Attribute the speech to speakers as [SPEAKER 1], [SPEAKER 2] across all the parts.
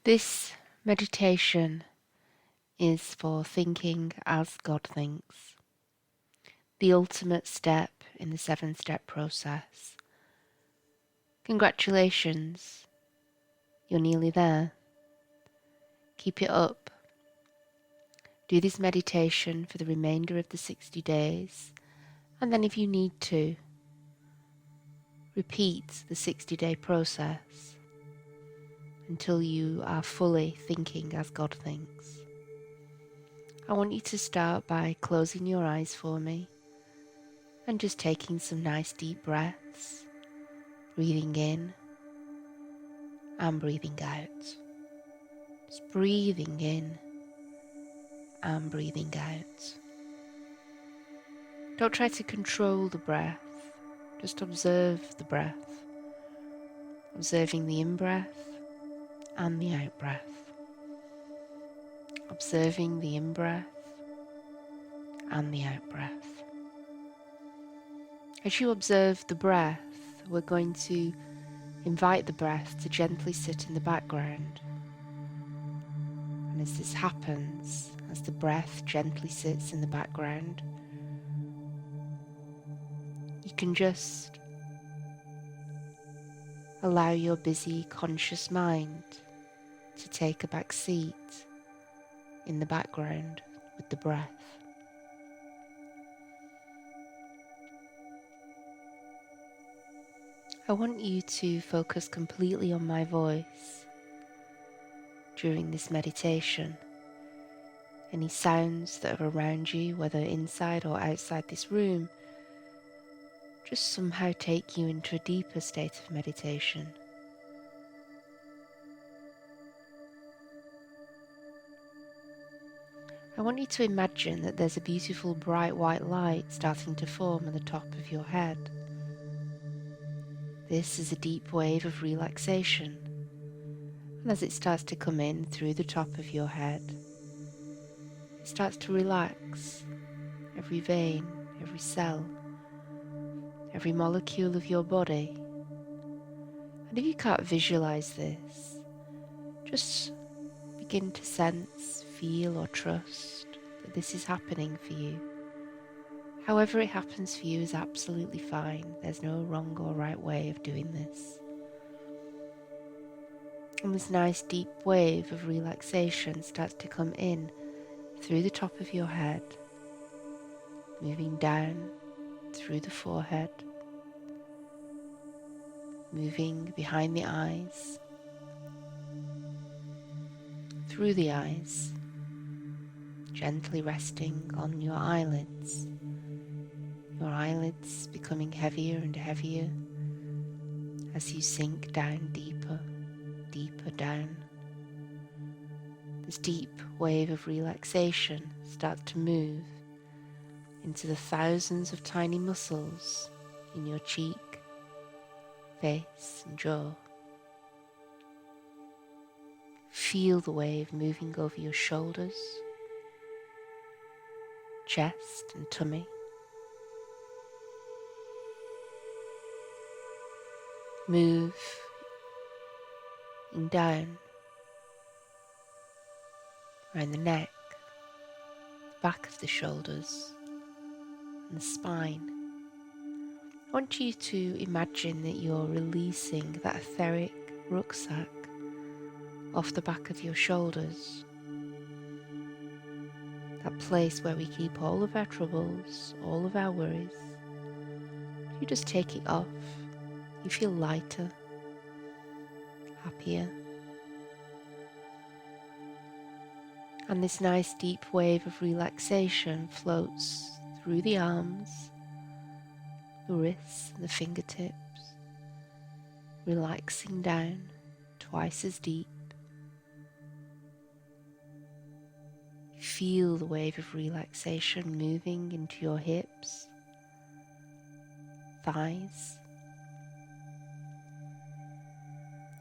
[SPEAKER 1] This meditation is for thinking as God thinks, the ultimate step in the 7-step process. Congratulations, you're nearly there. Keep it up. Do this meditation for the remainder of the 60 days, and then if you need to, repeat the 60-day process until you are fully thinking as God thinks. I want you to start by closing your eyes for me and just taking some nice deep breaths, breathing in and breathing out. Just breathing in and breathing out. Don't try to control the breath, just observe the breath, observing the in-breath and the out-breath. Observing the in-breath and the out-breath. As you observe the breath, we're going to invite the breath to gently sit in the background. And as this happens, as the breath gently sits in the background, you can just allow your busy, conscious mind to take a back seat in the background with the breath. I want you to focus completely on my voice during this meditation. Any sounds that are around you, whether inside or outside this room, just somehow take you into a deeper state of meditation. I want you to imagine that there's a beautiful bright white light starting to form on the top of your head. This is a deep wave of relaxation, and as it starts to come in through the top of your head, it starts to relax every vein, every cell, every molecule of your body. And if you can't visualize this, just begin to sense, feel or trust that this is happening for you. However it happens for you is absolutely fine. There's no wrong or right way of doing this. And this nice deep wave of relaxation starts to come in through the top of your head, moving down through the forehead, moving behind the eyes, through the eyes, gently resting on your eyelids becoming heavier and heavier as you sink down deeper, deeper down. This deep wave of relaxation starts to move into the thousands of tiny muscles in your cheek, face and jaw. Feel the wave moving over your shoulders, chest and tummy. Move down around the neck, the back of the shoulders and the spine. I want you to imagine that you're releasing that etheric rucksack off the back of your shoulders. That place where we keep all of our troubles, all of our worries. You just take it off. You feel lighter, happier. And this nice deep wave of relaxation floats through the arms, the wrists and the fingertips, relaxing down twice as deep. Feel the wave of relaxation moving into your hips, thighs,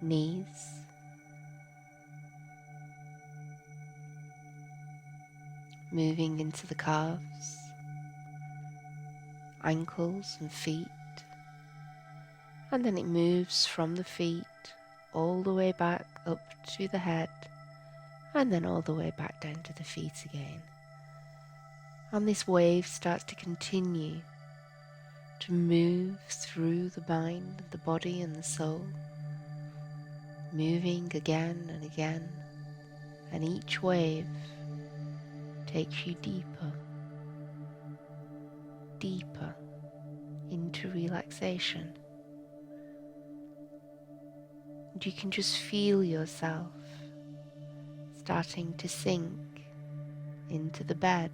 [SPEAKER 1] knees, moving into the calves, ankles and feet, and then it moves from the feet all the way back up to the head, and then all the way back down to the feet again. And this wave starts to continue to move through the mind, the body and the soul, moving again and again, and each wave takes you deeper, deeper into relaxation. And you can just feel yourself starting to sink into the bed,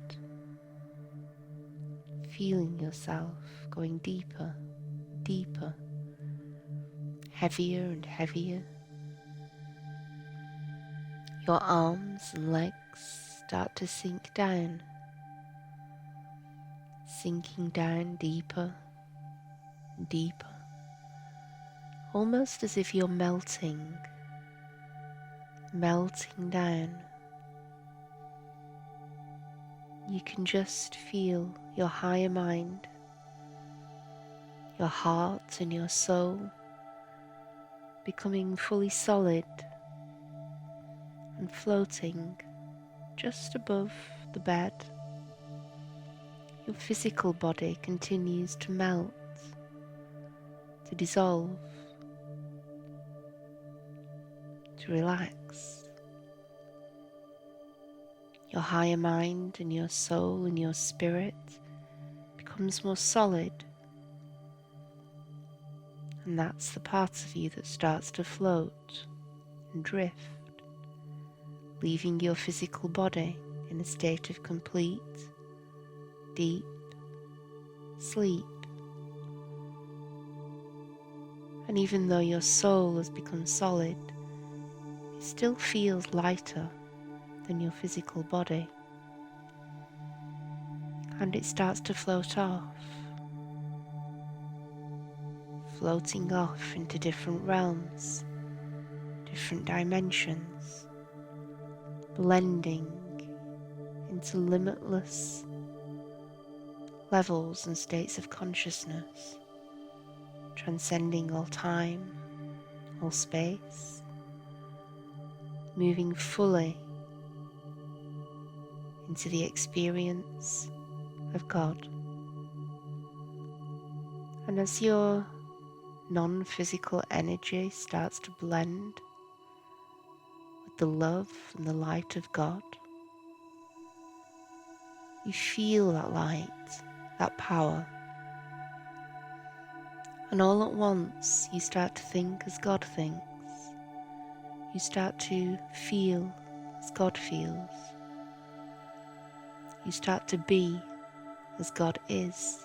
[SPEAKER 1] feeling yourself going deeper, deeper, heavier and heavier. Your arms and legs start to sink down, sinking down deeper and deeper, almost as if you're melting down. You can just feel your higher mind, your heart and your soul becoming fully solid and floating just above the bed. Your physical body continues to melt, to dissolve, to relax. Your higher mind and your soul and your spirit becomes more solid, and that's the part of you that starts to float and drift, leaving your physical body in a state of complete, deep sleep. And even though your soul has become solid, it still feels lighter than your physical body, and it starts to float off, floating off into different realms, different dimensions, blending into limitless levels and states of consciousness, transcending all time, all space, moving fully into the experience of God. And as your non-physical energy starts to blend with the love and the light of God, you feel that light, that power, and all at once you start to think as God thinks. You start to feel as God feels. You start to be as God is.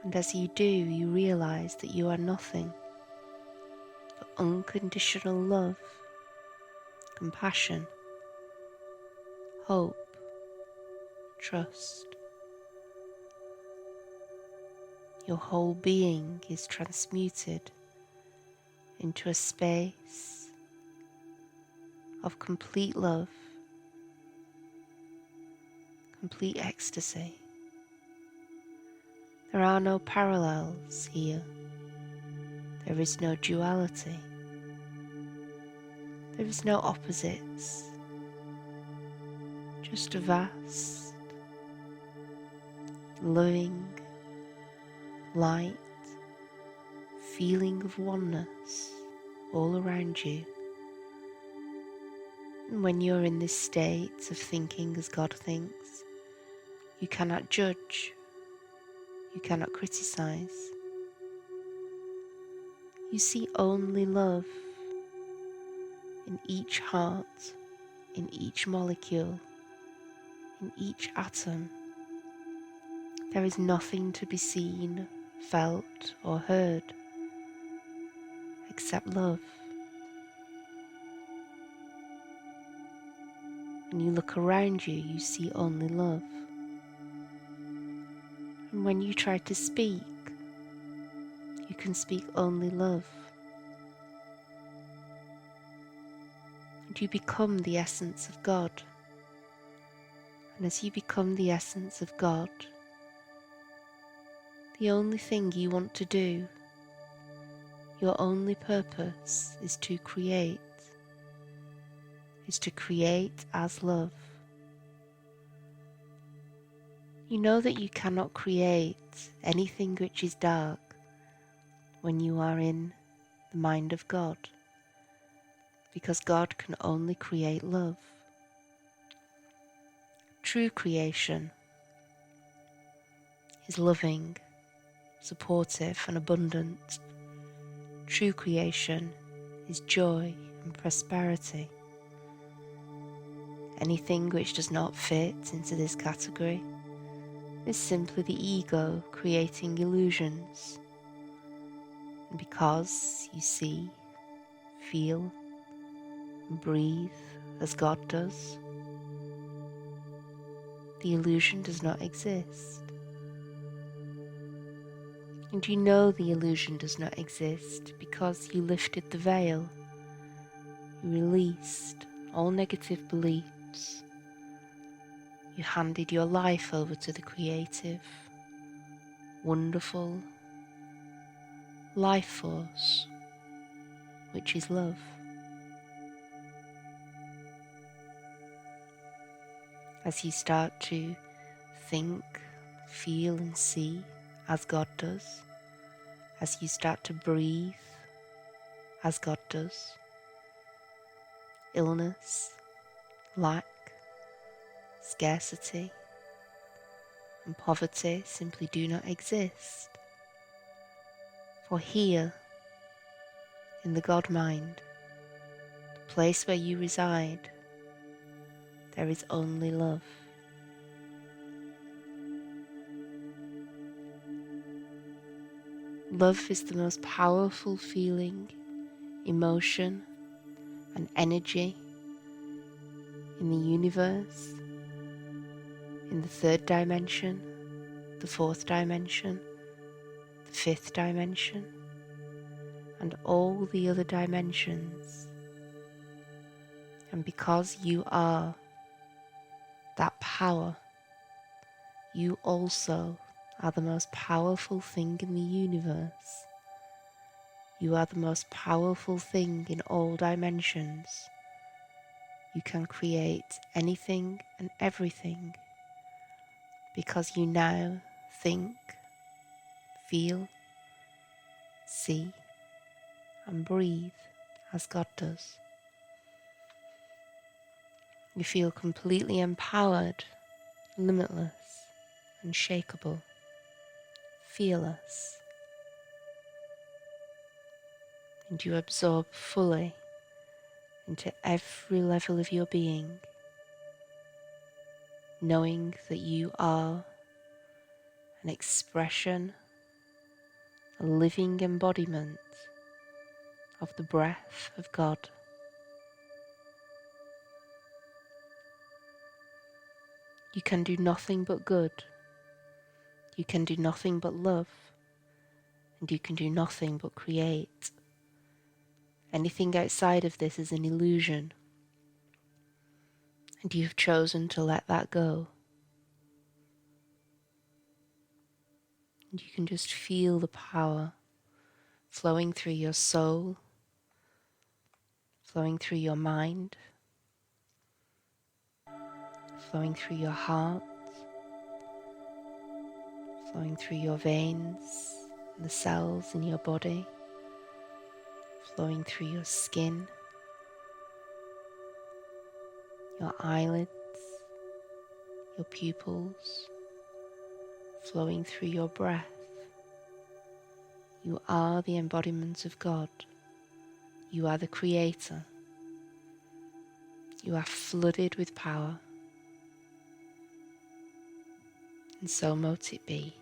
[SPEAKER 1] And as you do, you realize that you are nothing but unconditional love, compassion, hope, trust. Your whole being is transmuted into a space of complete love, complete ecstasy. There are no parallels here. There is no duality. There is no opposites. Just a vast, loving, light feeling of oneness all around you. And when you're in this state of thinking as God thinks, you cannot judge, you cannot criticize. You see only love in each heart, in each molecule, in each atom. There is nothing to be seen, felt, or heard except love. When you look around you, you see only love. And when you try to speak, you can speak only love. And you become the essence of God. And as you become the essence of God, the only thing you want to do Your only purpose is to create as love. You know that you cannot create anything which is dark when you are in the mind of God, because God can only create love. True creation is loving, supportive and abundant. True creation is joy and prosperity. Anything which does not fit into this category is simply the ego creating illusions. And because you see, feel, and breathe as God does, the illusion does not exist. And you know the illusion does not exist because you lifted the veil. You released all negative beliefs. You handed your life over to the creative, wonderful life force, which is love. As you start to think, feel and see as God does, as you start to breathe as God does, illness, lack, scarcity and poverty simply do not exist. For here, in the God mind, the place where you reside, there is only love. Love is the most powerful feeling, emotion, and energy in the universe, in the third dimension, the fourth dimension, the fifth dimension, and all the other dimensions. And because you are that power, you also are the most powerful thing in the universe. You are the most powerful thing in all dimensions. You can create anything and everything because you now think, feel, see, and breathe as God does. You feel completely empowered, limitless, unshakable, fearless, and you absorb fully into every level of your being, knowing that you are an expression, a living embodiment of the breath of God. You can do nothing but good. You can do nothing but love. And you can do nothing but create. Anything outside of this is an illusion. And you've chosen to let that go. And you can just feel the power flowing through your soul, flowing through your mind, flowing through your heart, flowing through your veins, and the cells in your body, flowing through your skin, your eyelids, your pupils, flowing through your breath. You are the embodiment of God. You are the creator. You are flooded with power. And so mote it be.